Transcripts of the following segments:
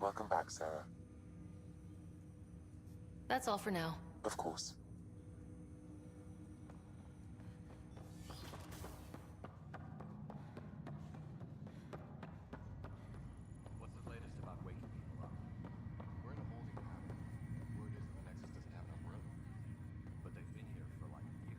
Welcome back, Sarah. That's all for now. Of course. What's the latest about waking people up? We're in a holding pattern. Word is the Nexus doesn't have enough room. But they've been here for like a year.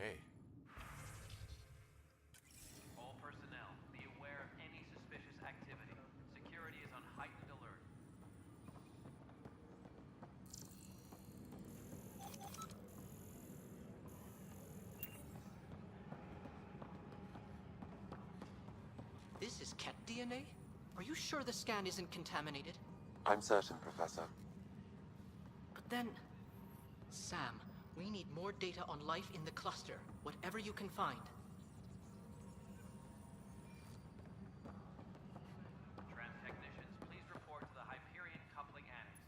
Hey. All personnel, be aware of any suspicious activity. Security is on heightened alert. This is cat DNA? Are you sure the scan isn't contaminated? I'm certain, Professor. But then... Sam, we need more data on life in the cluster, whatever you can find. Tram technicians, please report to the Hyperion Coupling Annex.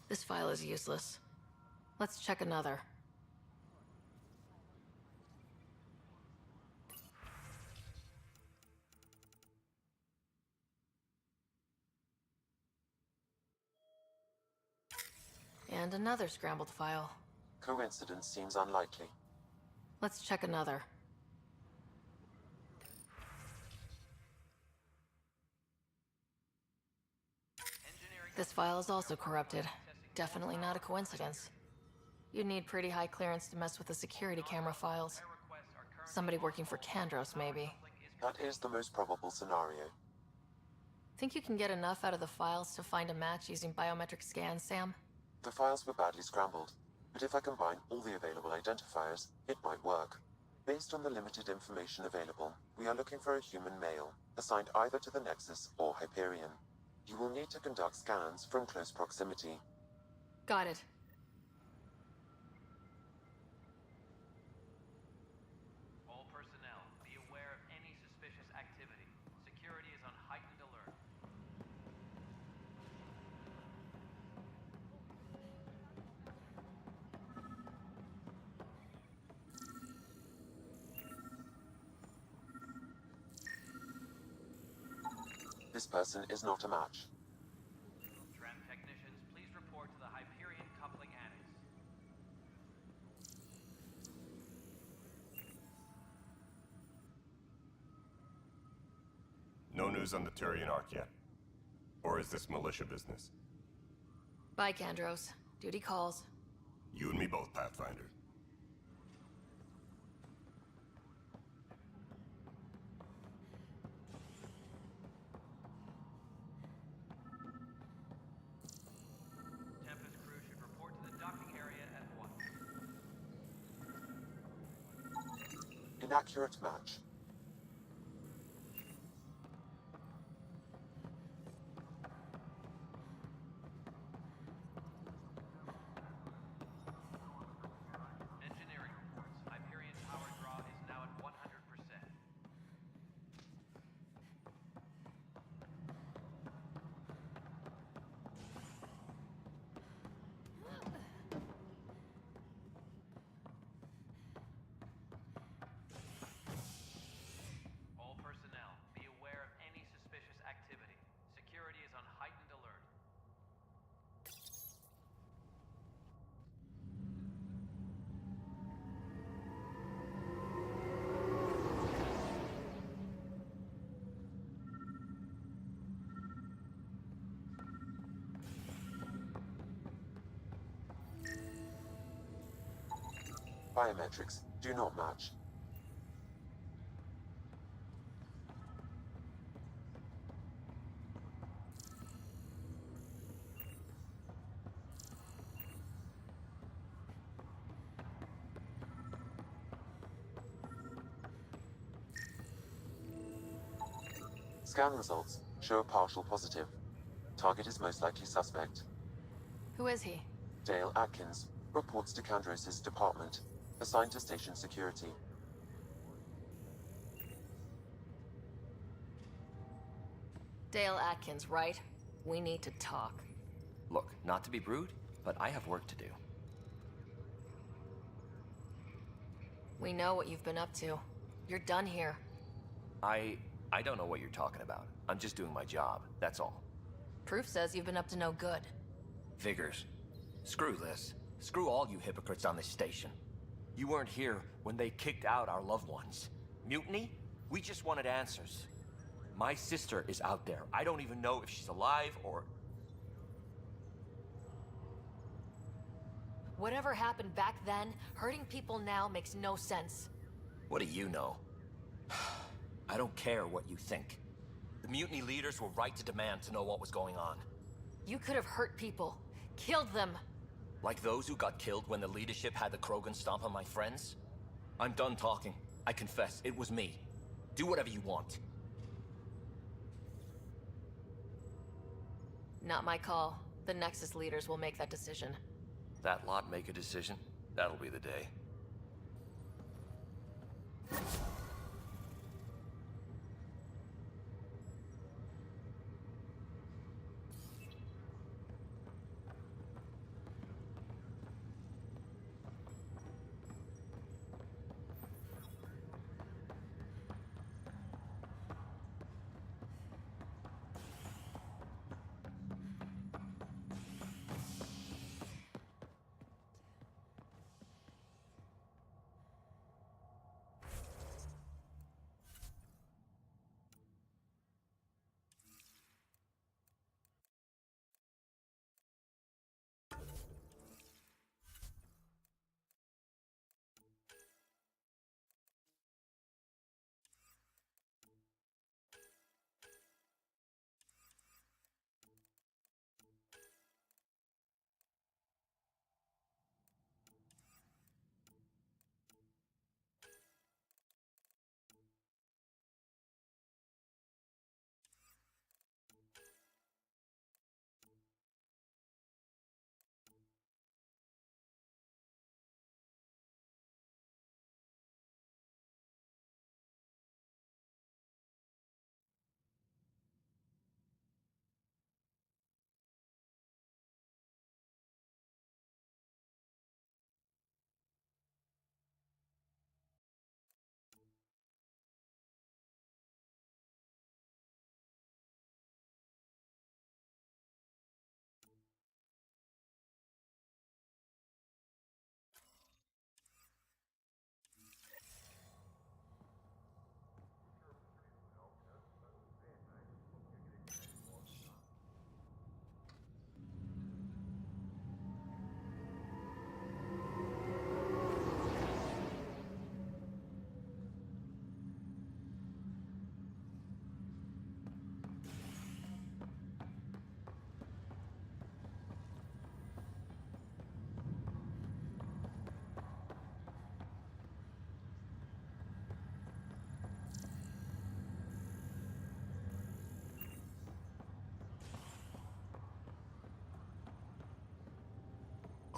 This file is useless. Let's check another. And another scrambled file. Coincidence seems unlikely. Let's check another. This file is also corrupted. Definitely not a coincidence. You'd need pretty high clearance to mess with the security camera files. Somebody working for Kandros, maybe. That is the most probable scenario. Think you can get enough out of the files to find a match using biometric scans, Sam? The files were badly scrambled, but if I combine all the available identifiers, it might work. Based on the limited information available, we are looking for a human male, assigned either to the Nexus or Hyperion. You will need to conduct scans from close proximity. Got it. All personnel, be aware of any suspicious activity. Security is on heightened alert. This person is not a match. Tram technicians, please report to the Hyperion coupling annex. No news on the Turian Ark yet? Or is this militia business? Bye, Kandros. Duty calls. You and me both, Pathfinder. Tempest crew should report to the docking area at once. Inaccurate match. Engineering reports. Hyperion power draw is now at 100%. All personnel, be aware of any suspicious activity. Security is on heightened alert. Biometrics do not match. Scan results show a partial positive. Target is most likely suspect. Who is he? Dale Atkins reports to Kandros' department, assigned to station security. Dale Atkins, right? We need to talk. Look, not to be rude, but I have work to do. We know what you've been up to. You're done here. I don't know what you're talking about. I'm just doing my job, that's all. Proof says you've been up to no good. Figures. Screw this. Screw all you hypocrites on this station. You weren't here when they kicked out our loved ones. Mutiny? We just wanted answers. My sister is out there. I don't even know if she's alive or... Whatever happened back then, hurting people now makes no sense. What do you know? I don't care what you think. The mutiny leaders were right to demand to know what was going on. You could have hurt people. Killed them. Like those who got killed when the leadership had the Krogan stomp on my friends? I'm done talking. I confess, it was me. Do whatever you want. Not my call. The Nexus leaders will make that decision. That lot make a decision? That'll be the day.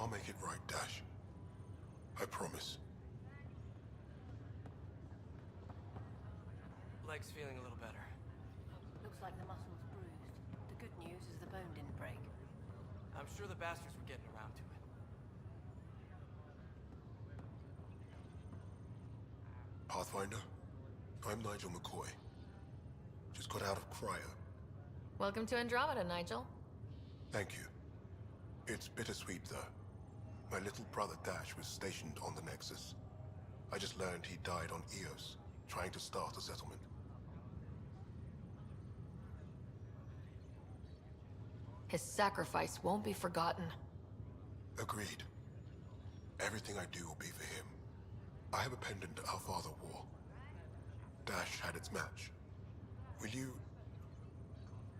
I'll make it right, Dash. I promise. Leg's feeling a little better. Looks like the muscle's bruised. The good news is the bone didn't break. I'm sure the bastards were getting around to it. Pathfinder, I'm Nigel McCoy. Just got out of cryo. Welcome to Andromeda, Nigel. Thank you. It's bittersweet, though. My little brother Dash was stationed on the Nexus. I just learned he died on Eos, trying to start a settlement. His sacrifice won't be forgotten. Agreed. Everything I do will be for him. I have a pendant our father wore. Dash had its match. Will you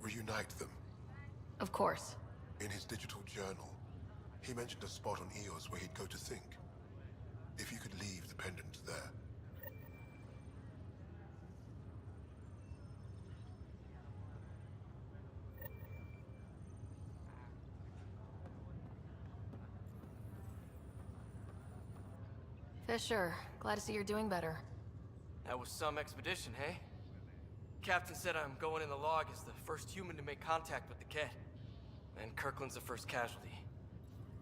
reunite them? Of course. In his digital journal, he mentioned a spot on Eos where he'd go to think. If you could leave the pendant there. Fisher, glad to see you're doing better. That was some expedition, hey? Captain said I'm going in the log as the first human to make contact with the Ket. And Kirkland's the first casualty.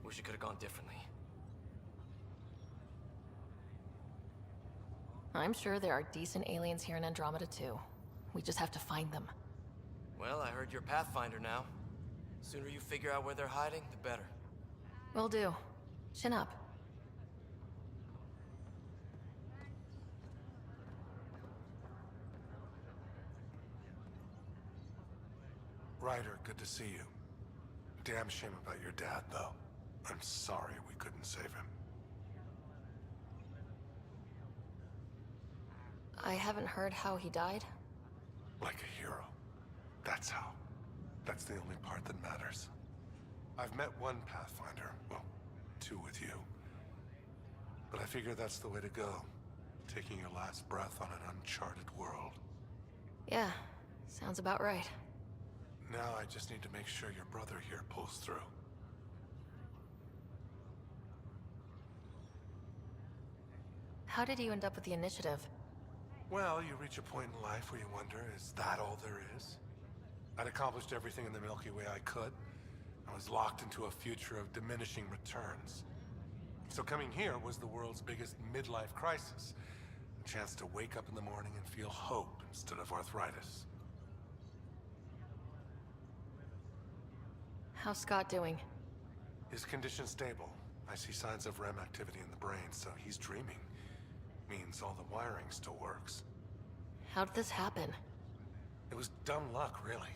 Wish it could have gone differently. I'm sure there are decent aliens here in Andromeda too. We just have to find them. Well, I heard you're Pathfinder now. Sooner you figure out where they're hiding, the better. Will do. Chin up. Ryder, good to see you. Damn shame about your dad, though. I'm sorry we couldn't save him. I haven't heard how he died. Like a hero. That's how. That's the only part that matters. I've met one Pathfinder. Well, two with you. But I figure that's the way to go. Taking your last breath on an uncharted world. Yeah, sounds about right. Now I just need to make sure your brother here pulls through. How did you end up with the initiative? Well, you reach a point in life where you wonder, is that all there is? I'd accomplished everything in the Milky Way I could. I was locked into a future of diminishing returns. So coming here was the world's biggest midlife crisis. A chance to wake up in the morning and feel hope instead of arthritis. How's Scott doing? His condition's stable. I see signs of REM activity in the brain, so he's dreaming. Means all the wiring still works. How did this happen? It was dumb luck, really.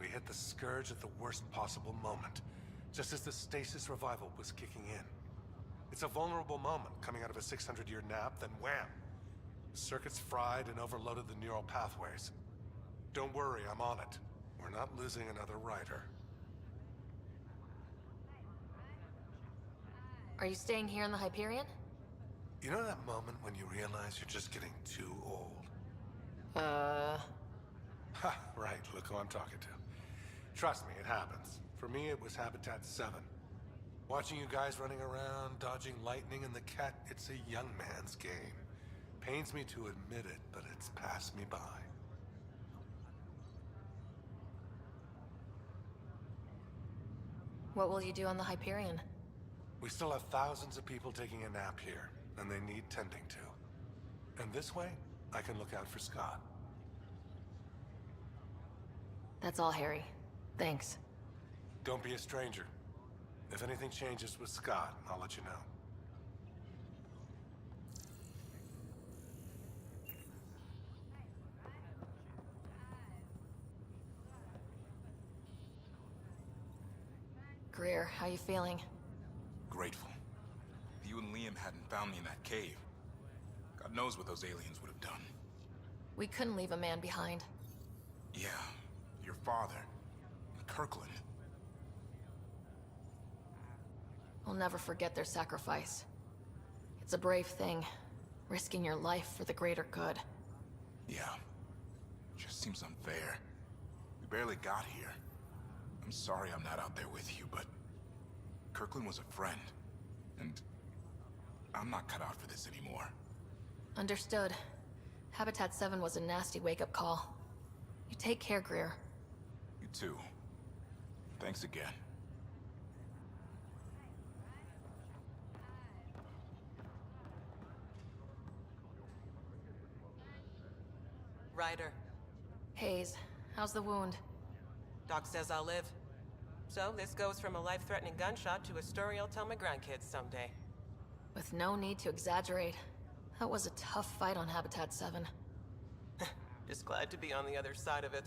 We hit the Scourge at the worst possible moment, just as the stasis revival was kicking in. It's a vulnerable moment coming out of a 600-year nap, then wham! The circuits fried and overloaded the neural pathways. Don't worry, I'm on it. We're not losing another rider. Are you staying here in the Hyperion? You know that moment when you realize you're just getting too old? Uh... Ha, right, look who I'm talking to. Trust me, it happens. For me, it was Habitat 7. Watching you guys running around, dodging lightning and the cat, it's a young man's game. Pains me to admit it, but it's passed me by. What will you do on the Hyperion? We still have thousands of people taking a nap here, and they need tending to. And this way, I can look out for Scott. That's all, Harry. Thanks. Don't be a stranger. If anything changes with Scott, I'll let you know. Greer, how you feeling? Grateful. If you and Liam hadn't found me in that cave, God knows what those aliens would have done. We couldn't leave a man behind. Yeah, your father, and Kirkland. We'll never forget their sacrifice. It's a brave thing, risking your life for the greater good. Yeah, just seems unfair. We barely got here. I'm sorry I'm not out there with you, but Kirkland was a friend. And I'm not cut out for this anymore. Understood. Habitat 7 was a nasty wake-up call. You take care, Greer. You too. Thanks again. Ryder. Hayes, how's the wound? Doc says I'll live. So this goes from a life-threatening gunshot to a story I'll tell my grandkids someday. With no need to exaggerate. That was a tough fight on Habitat 7. Just glad to be on the other side of it.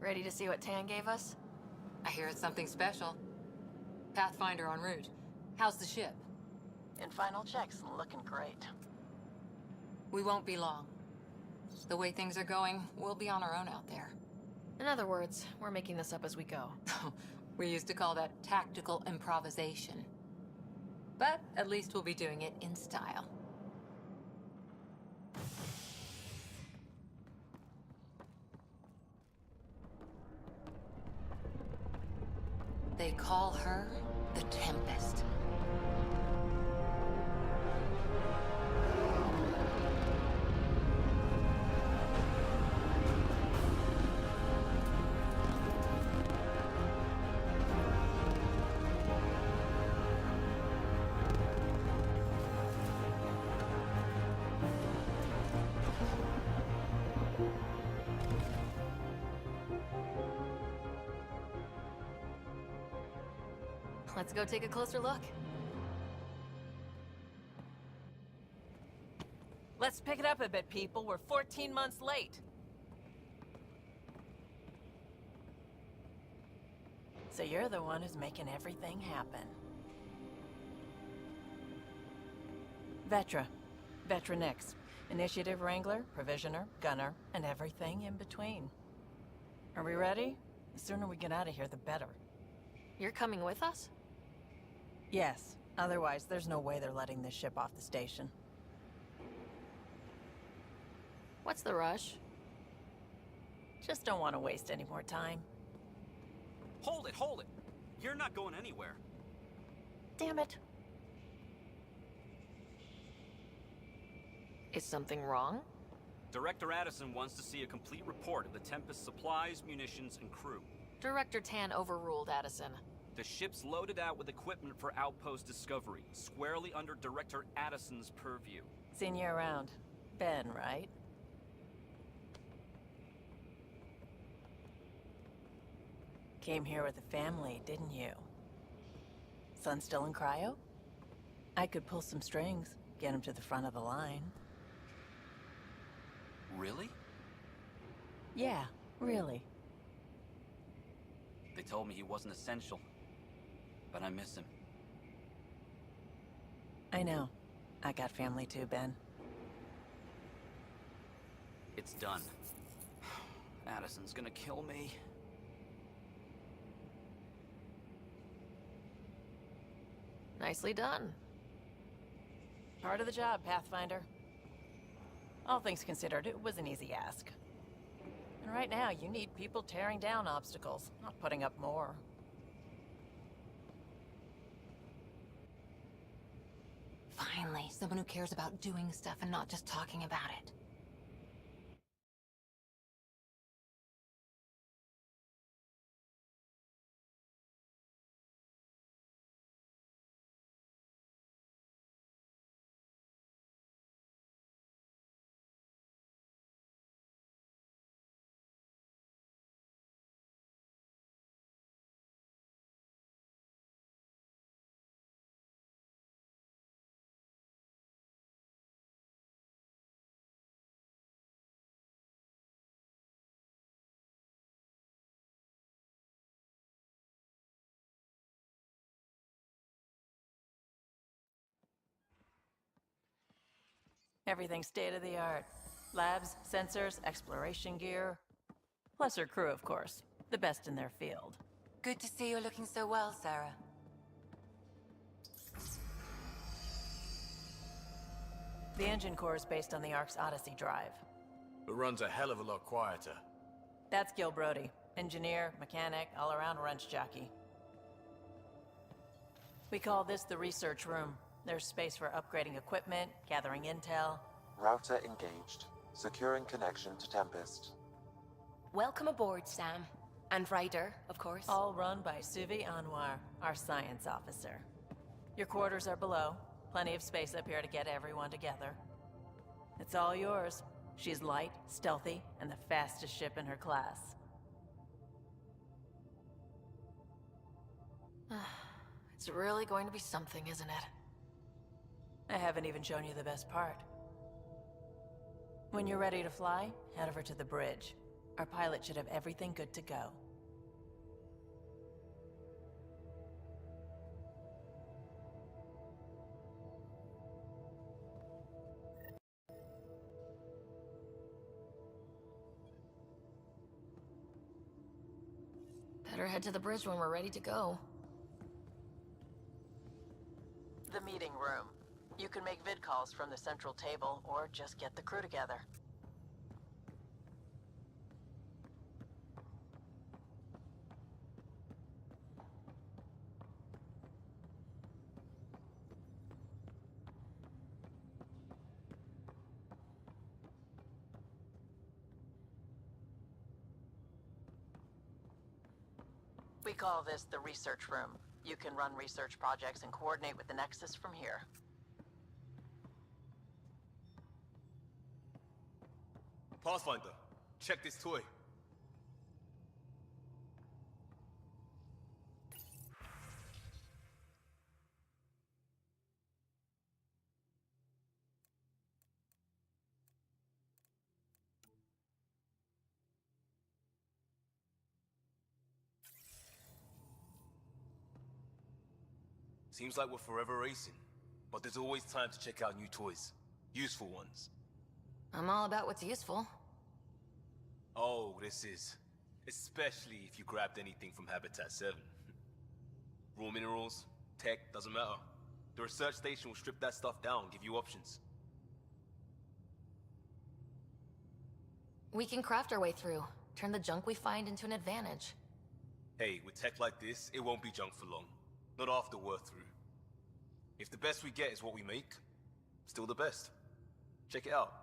Ready to see what Tan gave us? I hear it's something special. Pathfinder en route. How's the ship? In final checks, looking great. We won't be long. The way things are going, we'll be on our own out there. In other words, we're making this up as we go. We used to call that tactical improvisation. But at least we'll be doing it in style. They call her the Tempest. Let's go take a closer look. Let's pick it up a bit, people. We're 14 months late. So you're the one who's making everything happen. Vetra. Vetra Nix. Initiative Wrangler, Provisioner, Gunner, and everything in between. Are we ready? The sooner we get out of here, the better. You're coming with us? Yes. Otherwise, there's no way they're letting this ship off the station. What's the rush? Just don't want to waste any more time. Hold it, hold it! You're not going anywhere. Damn it. Is something wrong? Director Addison wants to see a complete report of the Tempest's supplies, munitions, and crew. Director Tan overruled Addison. The ship's loaded out with equipment for outpost discovery, squarely under Director Addison's purview. Seen you around. Ben, right? Came here with a family, didn't you? Son still in cryo? I could pull some strings, get him to the front of the line. Really? Yeah, really. They told me he wasn't essential, but I miss him. I know. I got family too, Ben. It's done. Addison's gonna kill me. Nicely done. Part of the job, Pathfinder. All things considered, it was an easy ask. And right now, you need people tearing down obstacles, not putting up more. Finally, someone who cares about doing stuff and not just talking about it. Everything state-of-the-art. Labs, sensors, exploration gear. Plus her crew, of course. The best in their field. Good to see you looking so well, Sarah. The engine core is based on the Ark's Odyssey drive. It runs a hell of a lot quieter. That's Gil Brody. Engineer, mechanic, all-around wrench jockey. We call this the research room. There's space for upgrading equipment, gathering intel. Router engaged. Securing connection to Tempest. Welcome aboard, Sam. And Ryder, of course. All run by Suvi Anwar, our science officer. Your quarters are below. Plenty of space up here to get everyone together. It's all yours. She's light, stealthy, and the fastest ship in her class. It's really going to be something, isn't it? I haven't even shown you the best part. When you're ready to fly, head over to the bridge. Our pilot should have everything good to go. Better head to the bridge when we're ready to go. The meeting room. You can make vid calls from the central table, or just get the crew together. We call this the research room. You can run research projects and coordinate with the Nexus from here. Pathfinder, check this toy. Seems like we're forever racing, but there's always time to check out new toys. Useful ones. I'm all about what's useful. Oh, this is. Especially if you grabbed anything from Habitat 7. Raw minerals, tech, doesn't matter. The research station will strip that stuff down, give you options. We can craft our way through. Turn the junk we find into an advantage. Hey, with tech like this, it won't be junk for long. Not after we're through. If the best we get is what we make, still the best. Check it out.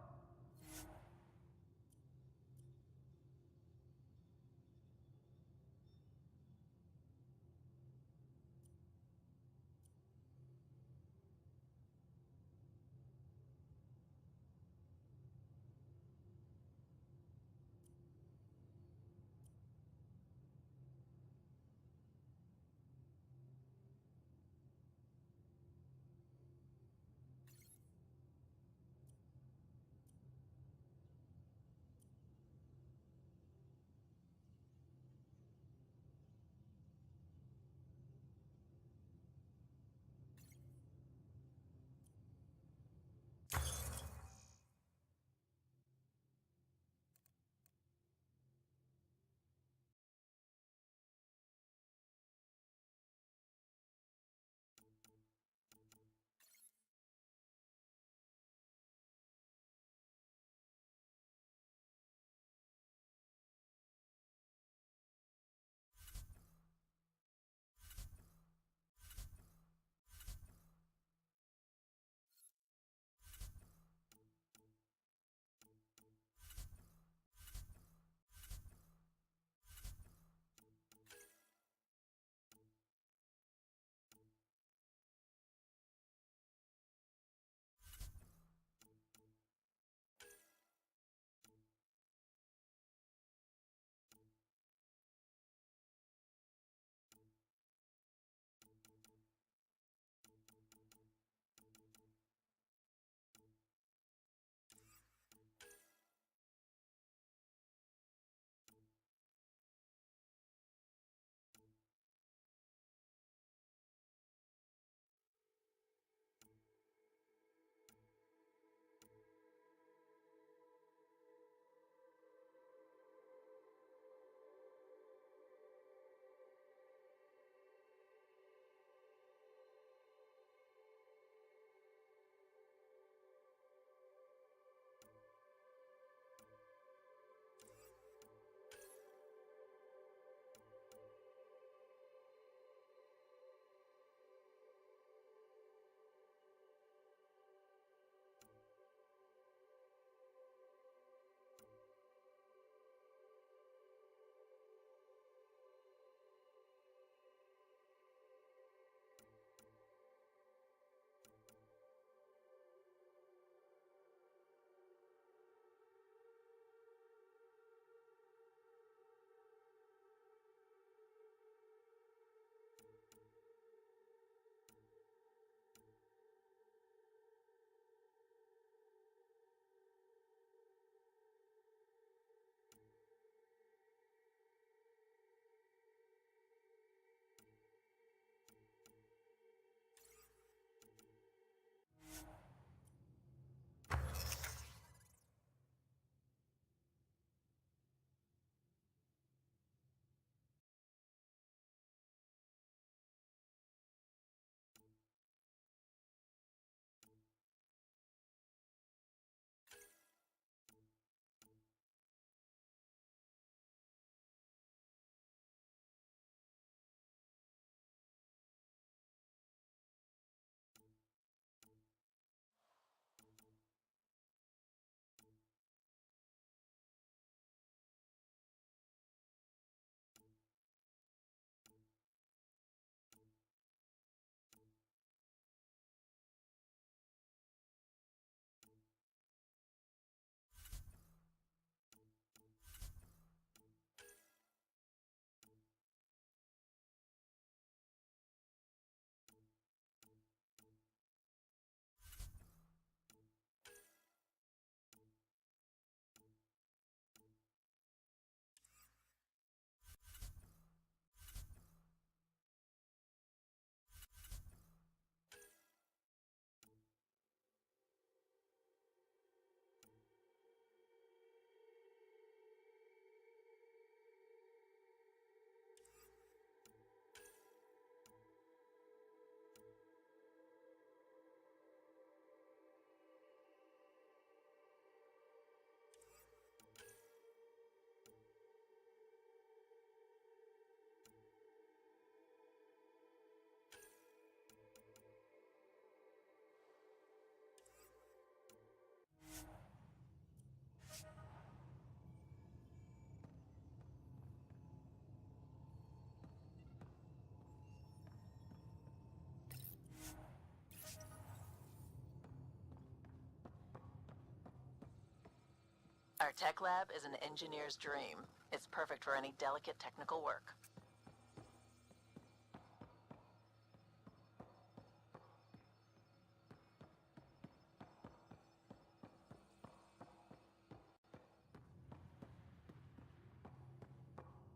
Our tech lab is an engineer's dream. It's perfect for any delicate technical work.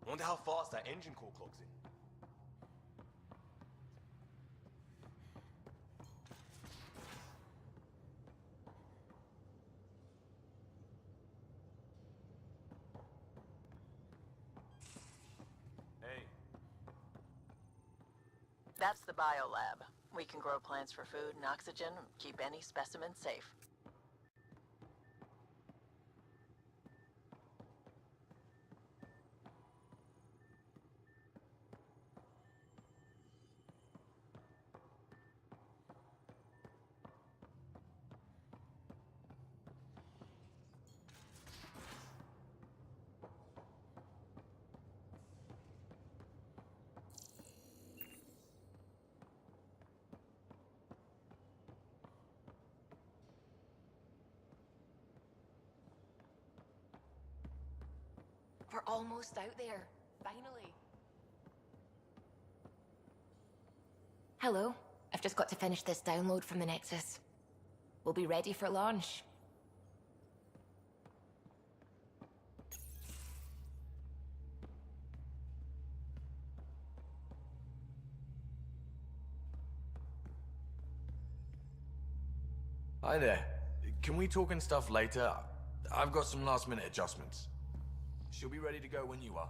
Wonder how fast that engine core clocks in. Hey. That's the biolab. We can grow plants for food and oxygen, keep any specimen safe. We're almost out there. Finally. Hello. I've just got to finish this download from the Nexus. We'll be ready for launch. Hi there. Can we talk and stuff later? I've got some last-minute adjustments. She'll be ready to go when you are.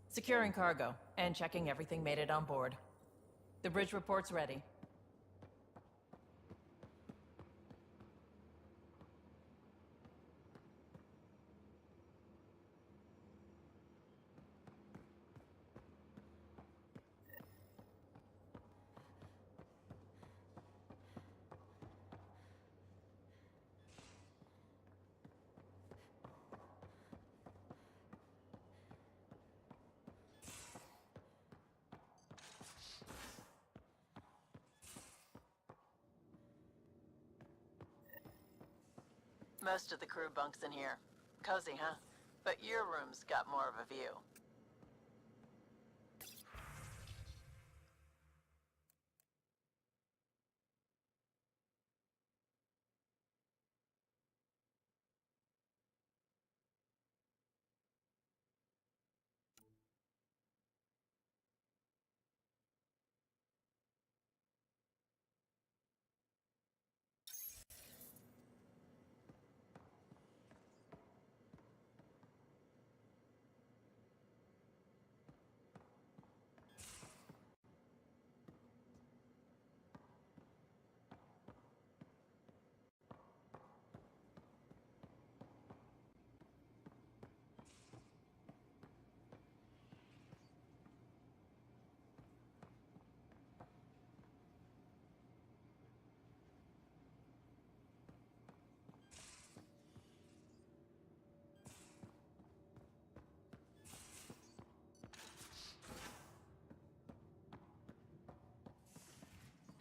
Securing cargo and checking everything made it on board. The bridge report's ready. Most of the crew bunks in here. Cozy, huh? But your room's got more of a view.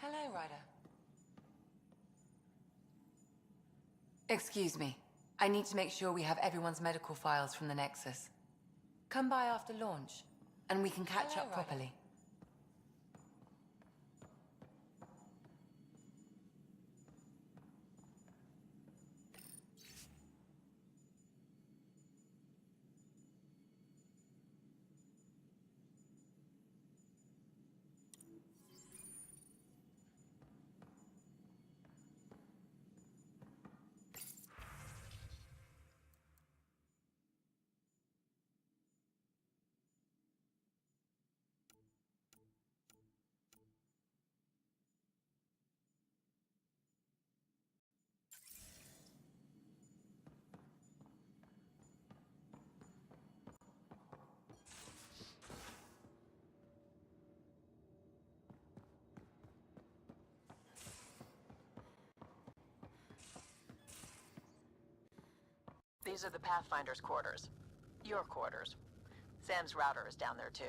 Hello, Ryder. Excuse me. I need to make sure we have everyone's medical files from the Nexus. Come by after launch, and we can catch up properly. These are the Pathfinder's quarters. Your quarters. Sam's router is down there too.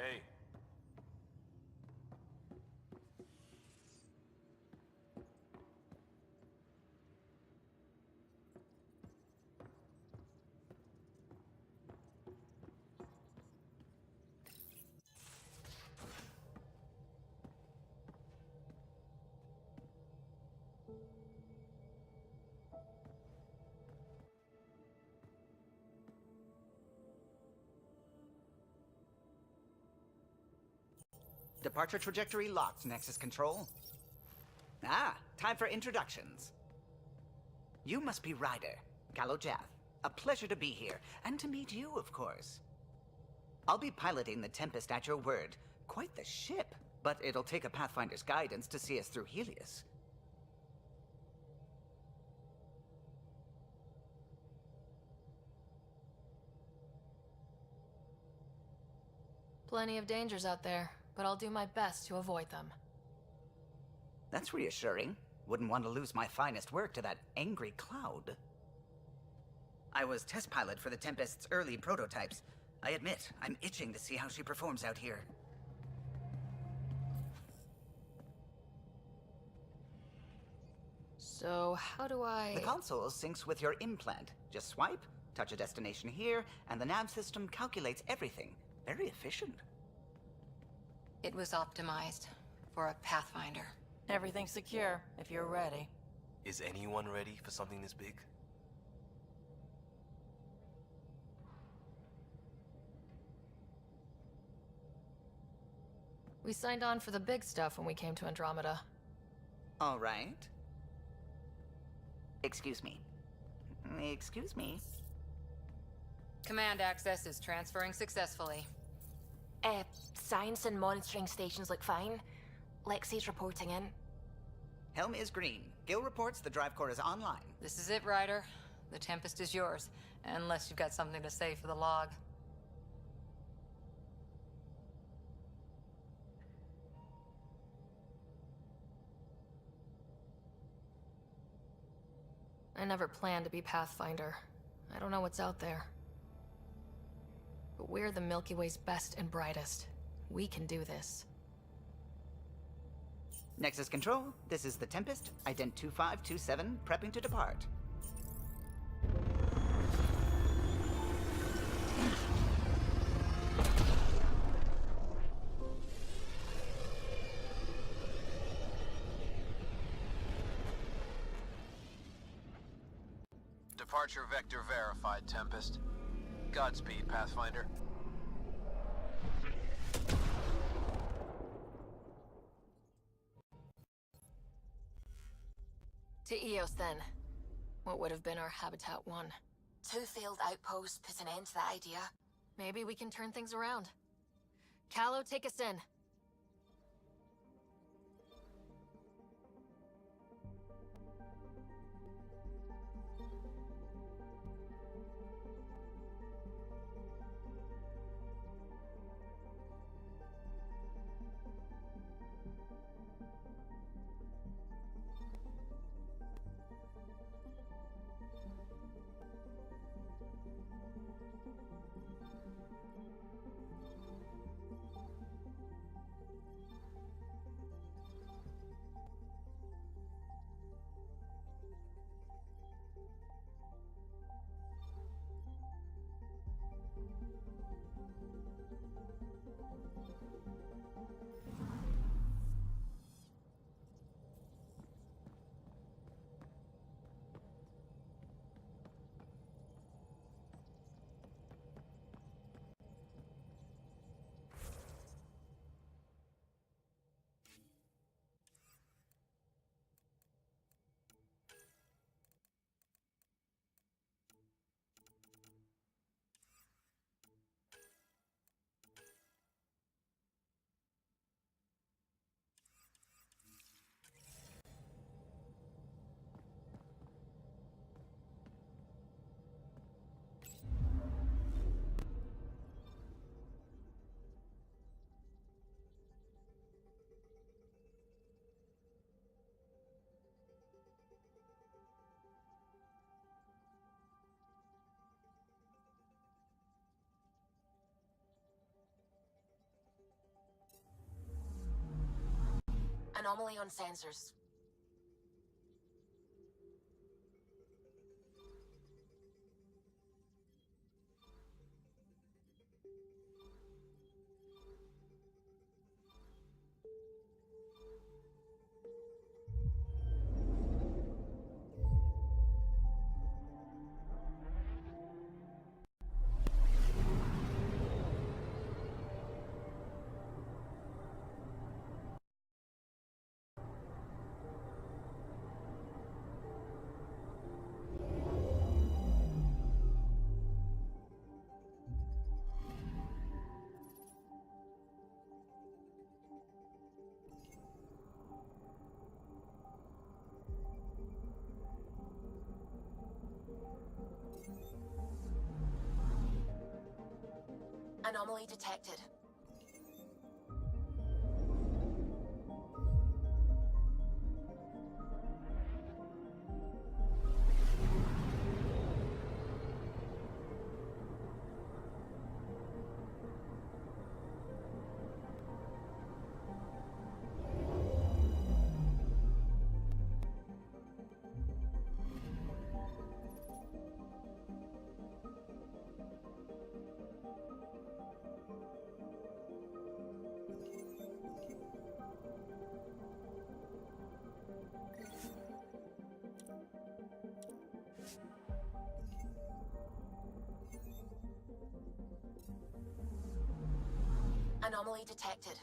Hey. Departure trajectory locked, Nexus Control. Ah, time for introductions. You must be Ryder, Galojath. A pleasure to be here, and to meet you, of course. I'll be piloting the Tempest at your word. Quite the ship, but it'll take a Pathfinder's guidance to see us through Helios. Plenty of dangers out there, but I'll do my best to avoid them. That's reassuring. Wouldn't want to lose my finest work to that angry cloud. I was test pilot for the Tempest's early prototypes. I admit, I'm itching to see how she performs out here. So, how do I... The console syncs with your implant. Just swipe, touch a destination here, and the nav system calculates everything. Very efficient. It was optimized for a Pathfinder. Everything's secure, if you're ready. Is anyone ready for something this big? We signed on for the big stuff when we came to Andromeda. All right. Excuse me. Excuse me. Command access is transferring successfully. Science and monitoring stations look fine. Lexi's reporting in. Helm is green. Gil reports the drive core is online. This is it, Ryder. The Tempest is yours, unless you've got something to say for the log. I never planned to be Pathfinder. I don't know what's out there. But we're the Milky Way's best and brightest. We can do this. Nexus Control, this is the Tempest, Ident 2527, prepping to depart. Departure vector verified, Tempest. Godspeed, Pathfinder. To Eos, then. What would have been our Habitat 1? 2 failed outposts put an end to that idea. Maybe we can turn things around. Callow, take us in. Anomaly on sensors. Anomaly detected. Anomaly detected.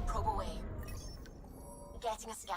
Probe away. Getting a scan.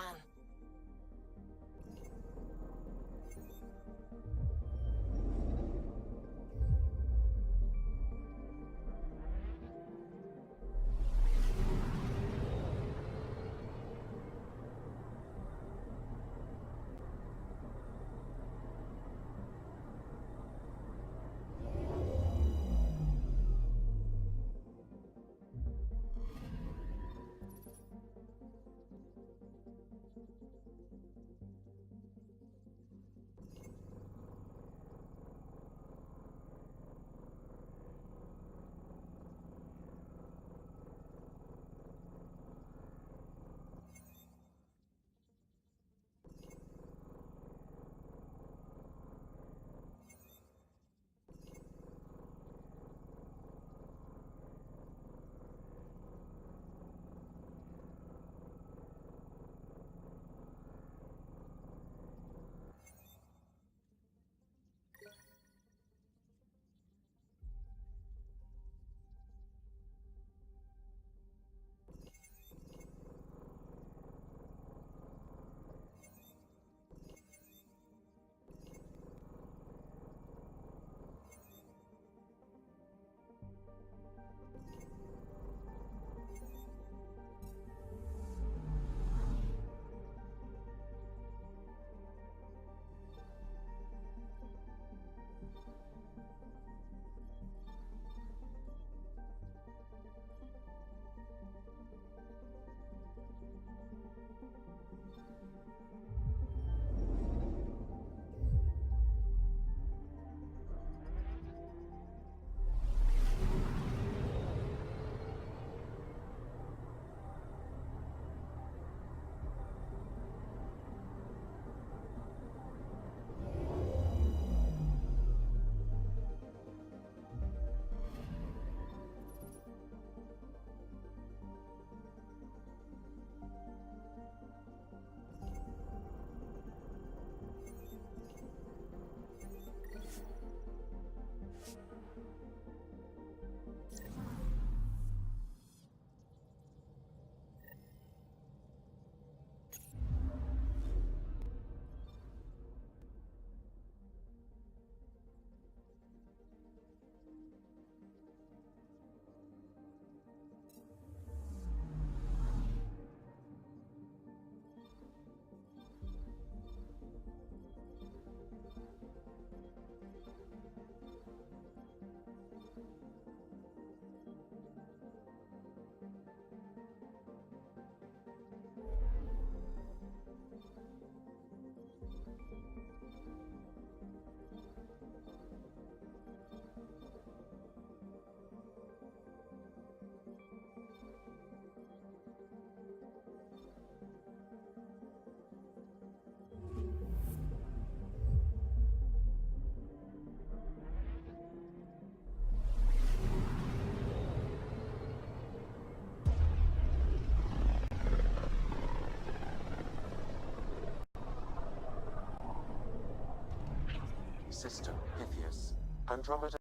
System Pythias. Andromeda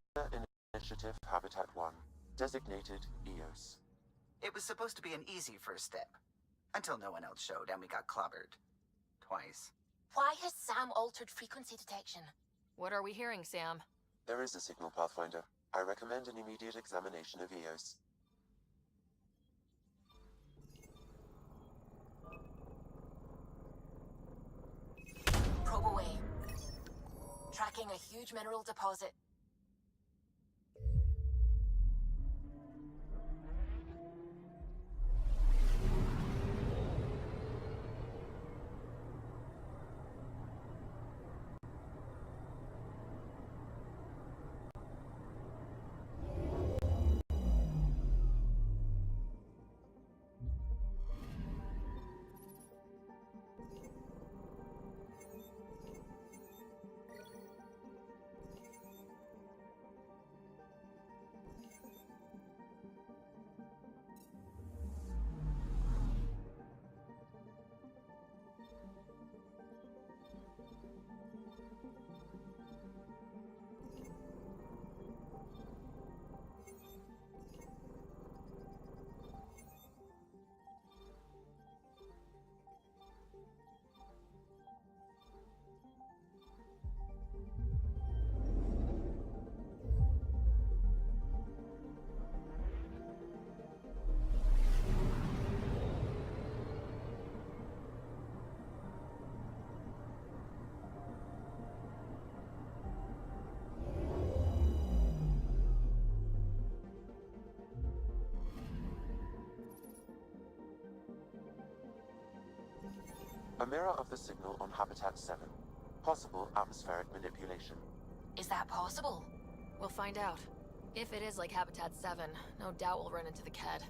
Initiative Habitat 1. Designated EOS. It was supposed to be an easy first step. Until no one else showed and we got clobbered. Twice. Why has Sam altered frequency detection? What are we hearing, Sam? There is a signal, Pathfinder. I recommend an immediate examination of EOS. Probe away. Tracking a huge mineral deposit. A mirror of the signal on Habitat 7. Possible atmospheric manipulation. Is that possible? We'll find out. If it is like Habitat 7, no doubt we'll run into the Ked.